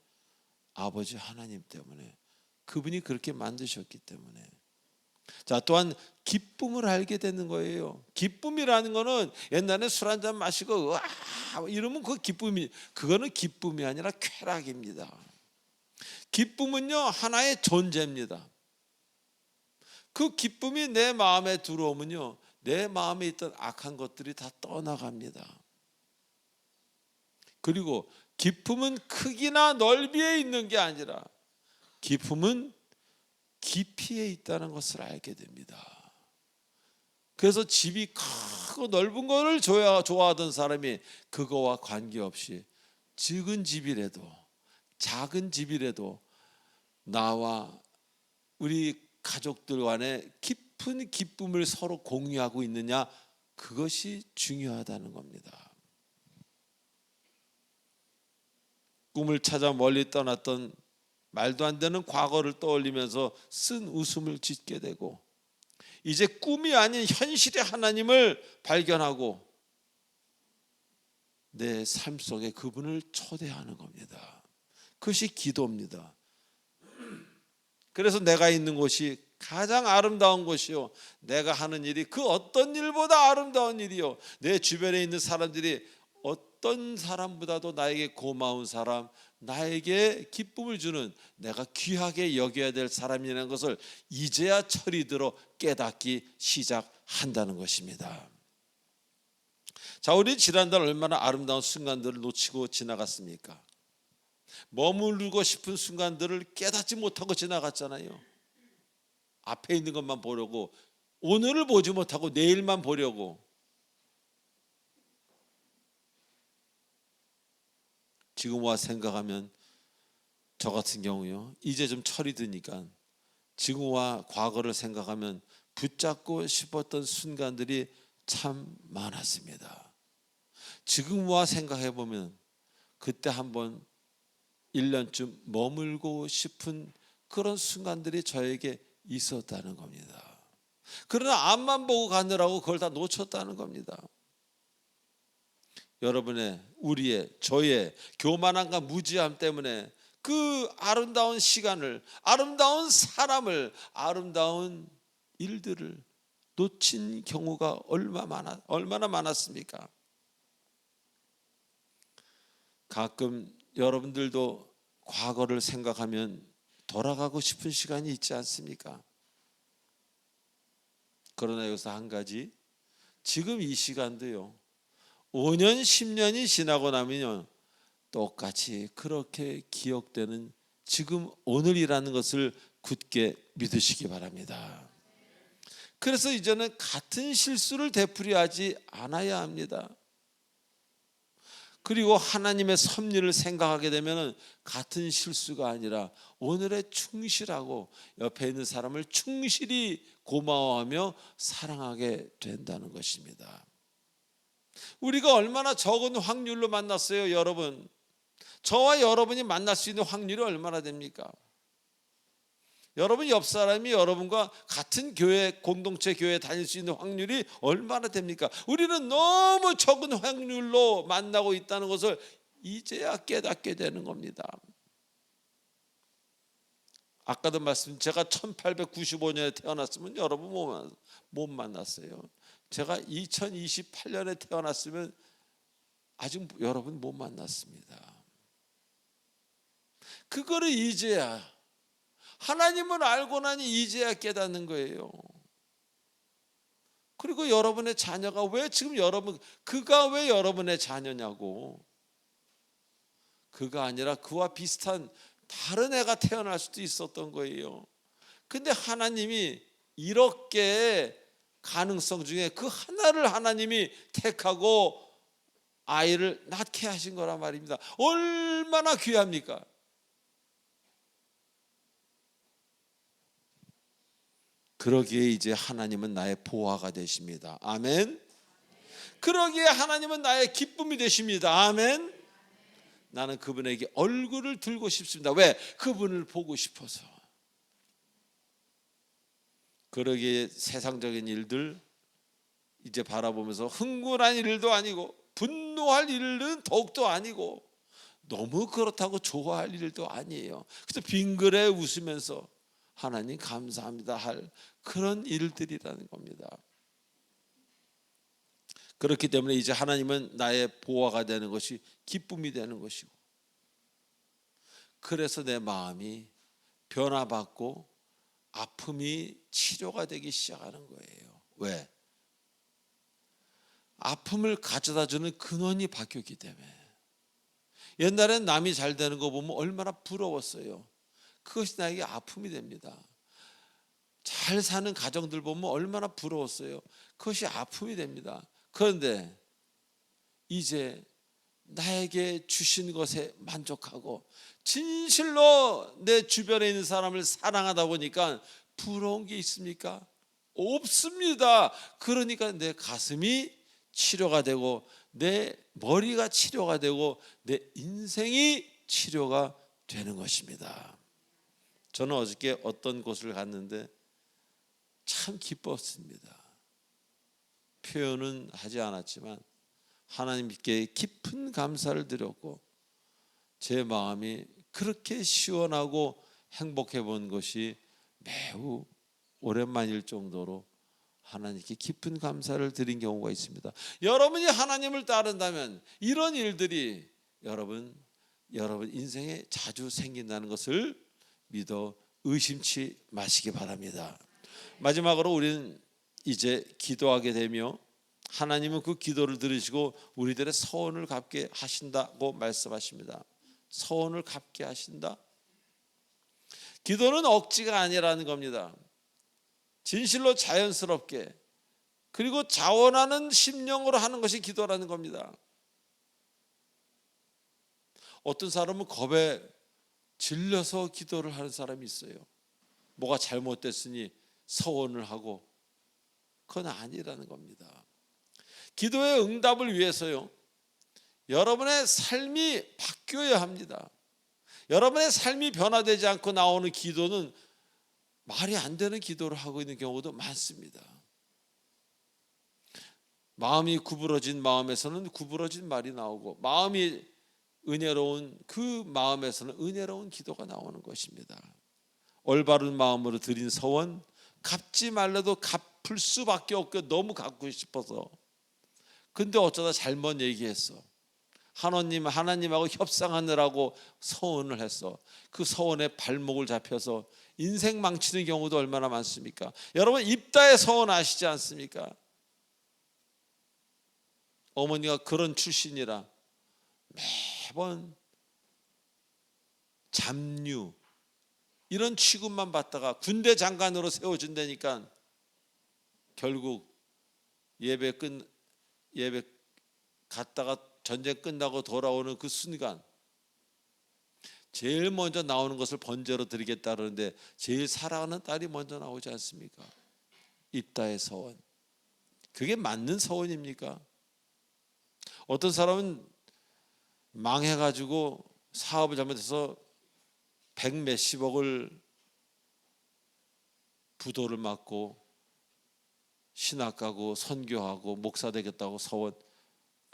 아버지 하나님 때문에. 그분이 그렇게 만드셨기 때문에. 자, 또한 기쁨을 알게 되는 거예요. 기쁨이라는 거는 옛날에 술 한잔 마시고 와 이러면 그거는 기쁨이 아니라 쾌락입니다. 기쁨은요 하나의 존재입니다. 그 기쁨이 내 마음에 들어오면요 내 마음에 있던 악한 것들이 다 떠나갑니다. 그리고 기쁨은 크기나 넓이에 있는 게 아니라 기쁨은 깊이에 있다는 것을 알게 됩니다. 그래서 집이 크고 넓은 것을 좋아하던 사람이 그거와 관계없이 작은 집이라도 작은 집이라도 나와 우리 가족들 간에 깊은 기쁨을 서로 공유하고 있느냐, 그것이 중요하다는 겁니다. 꿈을 찾아 멀리 떠났던 말도 안 되는 과거를 떠올리면서 쓴 웃음을 짓게 되고, 이제 꿈이 아닌 현실의 하나님을 발견하고 내 삶 속에 그분을 초대하는 겁니다. 그것이 기도입니다. 그래서 내가 있는 곳이 가장 아름다운 곳이요, 내가 하는 일이 그 어떤 일보다 아름다운 일이요, 내 주변에 있는 사람들이 어떤 사람보다도 나에게 고마운 사람, 나에게 기쁨을 주는, 내가 귀하게 여겨야 될 사람이라는 것을 이제야 철이 들어 깨닫기 시작한다는 것입니다. 자, 우리 지난달 얼마나 아름다운 순간들을 놓치고 지나갔습니까? 머무르고 싶은 순간들을 깨닫지 못하고 지나갔잖아요. 앞에 있는 것만 보려고, 오늘을 보지 못하고 내일만 보려고. 지금 와 생각하면 저 같은 경우요, 이제 좀 철이 드니까 지금 와 과거를 생각하면 붙잡고 싶었던 순간들이 참 많았습니다. 지금 와 생각해 보면 그때 한번 1년쯤 머물고 싶은 그런 순간들이 저에게 있었다는 겁니다. 그러나 앞만 보고 가느라고 그걸 다 놓쳤다는 겁니다. 여러분의, 우리의, 저의 교만함과 무지함 때문에 그 아름다운 시간을, 아름다운 사람을, 아름다운 일들을 놓친 경우가 얼마나 많았습니까? 가끔 여러분들도 과거를 생각하면 돌아가고 싶은 시간이 있지 않습니까? 그러나 여기서 한 가지, 지금 이 시간도요, 5년 10년이 지나고 나면 똑같이 그렇게 기억되는 지금 오늘이라는 것을 굳게 믿으시기 바랍니다. 그래서 이제는 같은 실수를 되풀이하지 않아야 합니다. 그리고 하나님의 섭리를 생각하게 되면 같은 실수가 아니라 오늘에 충실하고 옆에 있는 사람을 충실히 고마워하며 사랑하게 된다는 것입니다. 우리가 얼마나 적은 확률로 만났어요, 여러분. 저와 여러분이 만날 수 있는 확률이 얼마나 됩니까? 여러분 옆 사람이 여러분과 같은 교회, 공동체 교회에 다닐 수 있는 확률이 얼마나 됩니까? 우리는 너무 적은 확률로 만나고 있다는 것을 이제야 깨닫게 되는 겁니다. 아까도 말씀, 제가 1895년에 태어났으면 여러분 못 만났어요. 제가 2028년에 태어났으면 아직 여러분 못 만났습니다. 그거를 이제야, 하나님을 알고 나니 이제야 깨닫는 거예요. 그리고 여러분의 자녀가 왜 지금 그가 왜 여러분의 자녀냐고. 그가 아니라 그와 비슷한 다른 애가 태어날 수도 있었던 거예요. 근데 하나님이 이렇게 가능성 중에 그 하나를 하나님이 택하고 아이를 낳게 하신 거란 말입니다. 얼마나 귀합니까? 그러기에 이제 하나님은 나의 보화가 되십니다. 아멘. 그러기에 하나님은 나의 기쁨이 되십니다. 아멘. 나는 그분에게 얼굴을 들고 싶습니다. 왜? 그분을 보고 싶어서. 그러기에 세상적인 일들 이제 바라보면서 흥분한 일도 아니고 분노할 일은 더욱도 아니고 너무 그렇다고 좋아할 일도 아니에요. 그래서 빙그레 웃으면서 하나님 감사합니다 할 그런 일들이라는 겁니다. 그렇기 때문에 이제 하나님은 나의 보화가 되는 것이 기쁨이 되는 것이고, 그래서 내 마음이 변화받고 아픔이 치료가 되기 시작하는 거예요. 왜? 아픔을 가져다주는 근원이 바뀌었기 때문에. 옛날엔 남이 잘 되는 거 보면 얼마나 부러웠어요. 그것이 나에게 아픔이 됩니다. 잘 사는 가정들 보면 얼마나 부러웠어요. 그것이 아픔이 됩니다. 그런데 이제 나에게 주신 것에 만족하고 진실로 내 주변에 있는 사람을 사랑하다 보니까 부러운 게 있습니까? 없습니다. 그러니까 내 가슴이 치료가 되고 내 머리가 치료가 되고 내 인생이 치료가 되는 것입니다. 저는 어저께 어떤 곳을 갔는데 참 기뻤습니다. 표현은 하지 않았지만 하나님께 깊은 감사를 드렸고 제 마음이 그렇게 시원하고 행복해 본 것이 매우 오랜만일 정도로 하나님께 깊은 감사를 드린 경우가 있습니다. 여러분이 하나님을 따른다면 이런 일들이 여러분 인생에 자주 생긴다는 것을 믿어 의심치 마시기 바랍니다. 마지막으로 우리는 이제 기도하게 되며 하나님은 그 기도를 들으시고 우리들의 서원을 갚게 하신다고 말씀하십니다. 서원을 갚게 하신다. 기도는 억지가 아니라는 겁니다. 진실로 자연스럽게 그리고 자원하는 심령으로 하는 것이 기도라는 겁니다. 어떤 사람은 겁에 질려서 기도를 하는 사람이 있어요. 뭐가 잘못됐으니 서원을 하고, 그건 아니라는 겁니다. 기도의 응답을 위해서요, 여러분의 삶이 바뀌어야 합니다. 여러분의 삶이 변화되지 않고 나오는 기도는 말이 안 되는 기도를 하고 있는 경우도 많습니다. 마음이 구부러진 마음에서는 구부러진 말이 나오고, 마음이 은혜로운 그 마음에서는 은혜로운 기도가 나오는 것입니다. 올바른 마음으로 드린 서원, 갚지 말라도 갚을 수밖에 없고 너무 갚고 싶어서. 근데 어쩌다 잘못 얘기했어. 하나님하고 협상하느라고 서원을 했어. 그 서원에 발목을 잡혀서 인생 망치는 경우도 얼마나 많습니까? 여러분 입다의 서원 아시지 않습니까? 어머니가 그런 출신이라 매번 잡류 이런 취급만 받다가 군대 장관으로 세워준다니까 결국 예배 갔다가 전쟁 끝나고 돌아오는 그 순간 제일 먼저 나오는 것을 번제로 드리겠다 그러는데 제일 사랑하는 딸이 먼저 나오지 않습니까? 입다의 서원. 그게 맞는 서원입니까? 어떤 사람은 망해가지고 사업을 잘못해서 100 몇십억을 부도를 맞고 신학 가고 선교하고 목사 되겠다고 서원,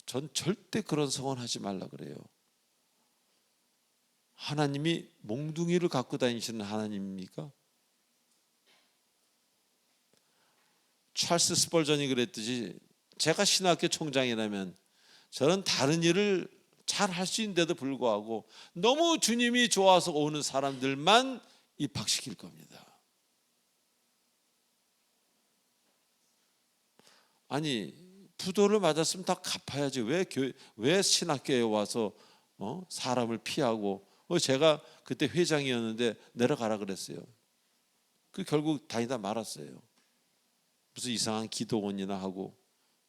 전 절대 그런 서원하지 말라 그래요. 하나님이 몽둥이를 갖고 다니시는 하나님입니까? 찰스 스펄전이 그랬듯이 제가 신학교 총장이라면 저는 다른 일을 잘 할 수 있는데도 불구하고 너무 주님이 좋아서 오는 사람들만 입학시킬 겁니다. 아니, 부도를 맞았으면 다 갚아야지. 왜 신학교에 와서 사람을 피하고, 제가 그때 회장이었는데 내려가라 그랬어요. 결국 다니다 말았어요. 무슨 이상한 기도원이나 하고.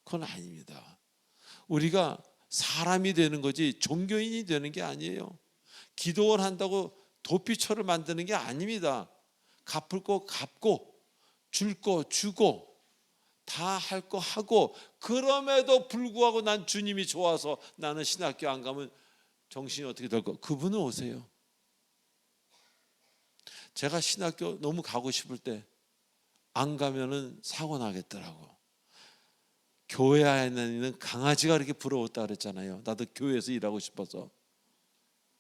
그건 아닙니다. 우리가 사람이 되는 거지 종교인이 되는 게 아니에요. 기도원 한다고 도피처를 만드는 게 아닙니다. 갚을 거 갚고 줄 거 주고 다 할 거 하고, 그럼에도 불구하고 난 주님이 좋아서 나는 신학교 안 가면 정신이 어떻게 될 거, 그분은 오세요. 제가 신학교 너무 가고 싶을 때 안 가면은 사고 나겠더라고. 교회 안에 있는 강아지가 이렇게 부러웠다 그랬잖아요. 나도 교회에서 일하고 싶어서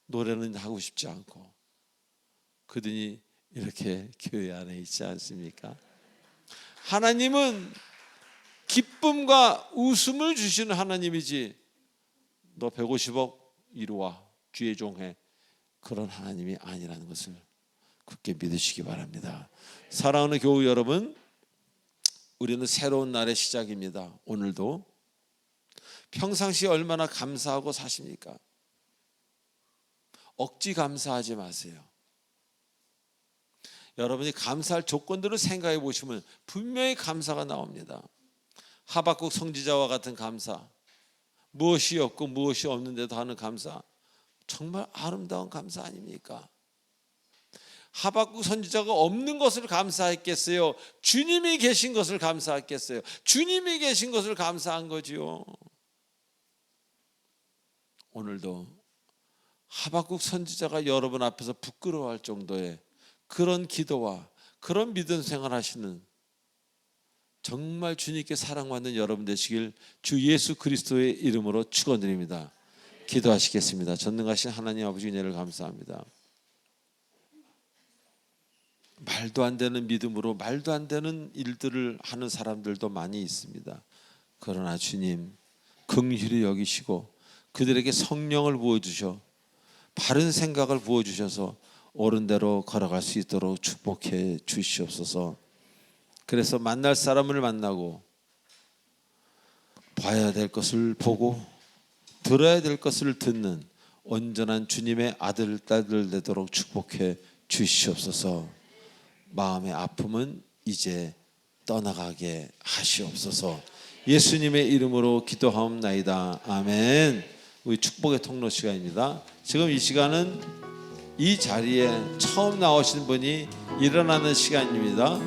노래는 하고 싶지 않고. 그러더니 이렇게 교회 안에 있지 않습니까? 하나님은 기쁨과 웃음을 주시는 하나님이지, 너 150억 이리 와 귀에 종해, 그런 하나님이 아니라는 것을 굳게 믿으시기 바랍니다. 사랑하는 교우 여러분, 우리는 새로운 날의 시작입니다. 오늘도 평상시에 얼마나 감사하고 사십니까? 억지 감사하지 마세요. 여러분이 감사할 조건들을 생각해 보시면 분명히 감사가 나옵니다. 하박국 선지자와 같은 감사, 무엇이 없고 무엇이 없는데도 하는 감사, 정말 아름다운 감사 아닙니까? 하박국 선지자가 없는 것을 감사했겠어요? 주님이 계신 것을 감사했겠어요? 주님이 계신 것을 감사한 거지요. 오늘도 하박국 선지자가 여러분 앞에서 부끄러워할 정도의 그런 기도와 그런 믿음 생활하시는 정말 주님께 사랑받는 여러분 되시길 주 예수 그리스도의 이름으로 축원드립니다. 기도하시겠습니다. 전능하신 하나님 아버지 은혜를 감사합니다. 말도 안 되는 믿음으로 말도 안 되는 일들을 하는 사람들도 많이 있습니다. 그러나 주님 긍휼히 여기시고 그들에게 성령을 부어주셔 바른 생각을 부어주셔서 옳은 대로 걸어갈 수 있도록 축복해 주시옵소서. 그래서 만날 사람을 만나고 봐야 될 것을 보고 들어야 될 것을 듣는 온전한 주님의 아들 딸들 되도록 축복해 주시옵소서. 마음의 아픔은 이제 떠나가게 하시옵소서. 예수님의 이름으로 기도하옵나이다. 아멘. 우리 축복의 통로 시간입니다. 지금 이 시간은 이 자리에 처음 나오신 분이 일어나는 시간입니다.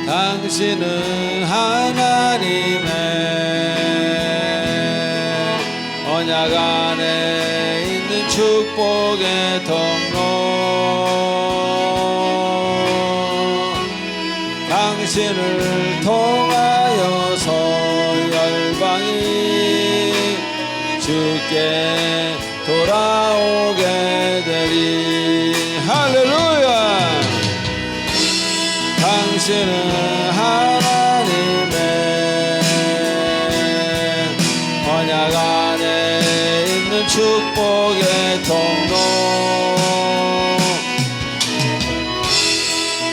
당신은 하나님의 언약 안에 있는 축복의 통로, 당신을 통하여서 열방이 주께 돌아오게 되리. 할렐루야. 당신은 하나님의 언약 안에 있는 축복의 통로,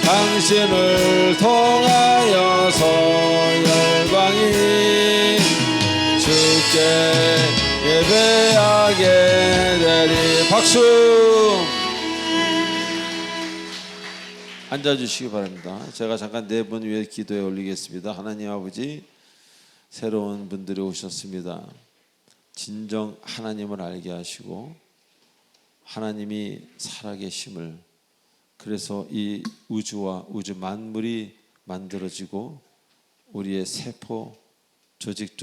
당신을 통하여서 열방이 주께 예배하게 되리. 박수. 앉아주시기 바랍니다. 제가 잠깐 네 분 위해 기도에 올리겠습니다. 하나님 아버지, 새로운 분들이 오셨습니다. 진정 하나님을 알게 하시고 하나님이 살아계심을, 그래서 이 우주와 우주 만물이 만들어지고 우리의 세포, 조직,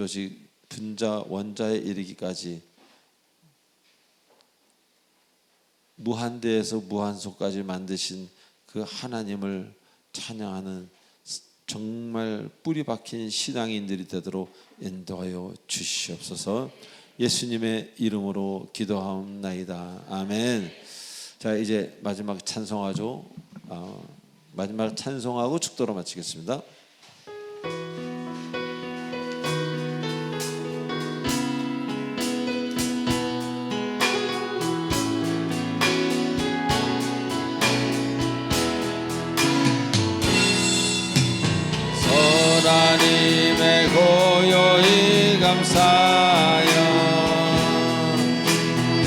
분자, 원자에 이르기까지 무한대에서 무한소까지 만드신 그 하나님을 찬양하는 정말 뿌리 박힌 신앙인들이 되도록 인도하여 주시옵소서. 예수님의 이름으로 기도하옵나이다. 아멘. 자, 이제 마지막 찬송하죠. 마지막 찬송하고 축도로 마치겠습니다. 하나님의 고요히 감사하여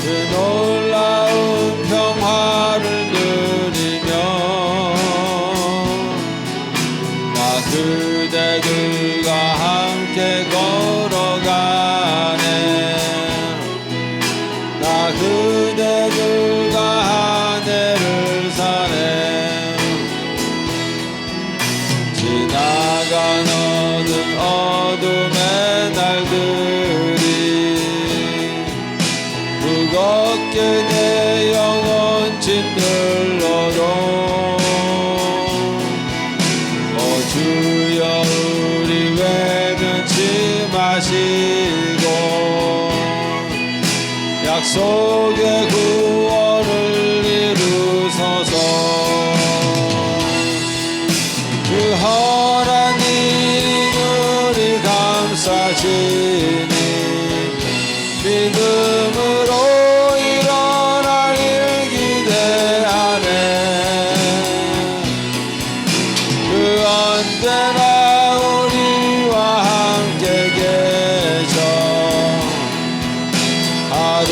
그 놀라운 평화를 누리며 나 그대들과 함께 걸어가네. 나 그대들과 하늘을 사네. 지나간 어둠의 날들이 무겁게 내 영혼 짓눌러도 주여 우리 외면치 마시고 약속의 구원을 이루소서. 그 허난 일이 감사지니 믿음으로 일어날 일 기대하네. 그 언제나 우리와 함께 계셔 하루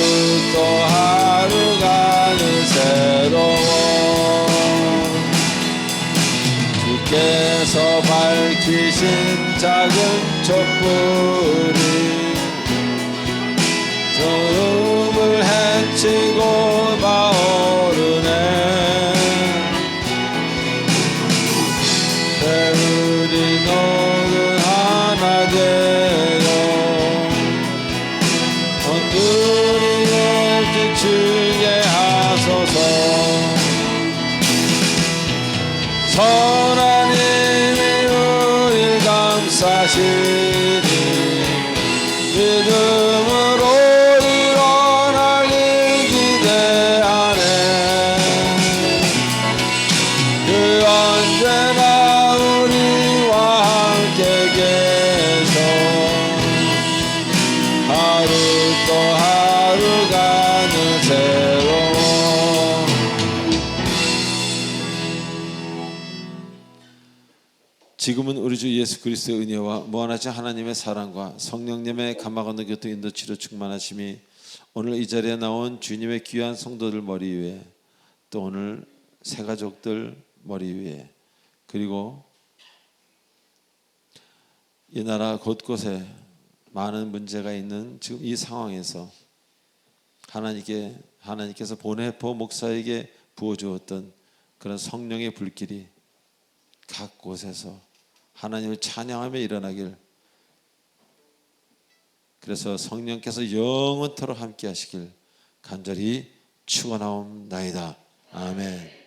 또 하루가는 새로워. 주께서 밝히신 작은 촛불이 저음을 헤치고 바오르네. 배우리 너는 하나 되어 온두리에 비추게 하소서. 선한 힘이 우리 감싸시니 믿음으로 일어날 일 기대하네. 그 언제나 우리와 함께 계셔 하루 또 하루가는 새로워. 지금은 우리 주 예수 그리스도의 은혜와 무한하신 하나님의 사랑과 성령님의 감화감동 교통 인도치료 충만하심이 오늘 이 자리에 나온 주님의 귀한 성도들 머리 위에, 또 오늘 새 가족들 머리 위에, 그리고 이 나라 곳곳에 많은 문제가 있는 지금 이 상황에서 하나님께서 보네포 목사에게 부어주었던 그런 성령의 불길이 각 곳에서 하나님을 찬양하며 일어나길, 그래서 성령께서 영원토록 함께 하시길 간절히 축원하옵나이다. 아멘.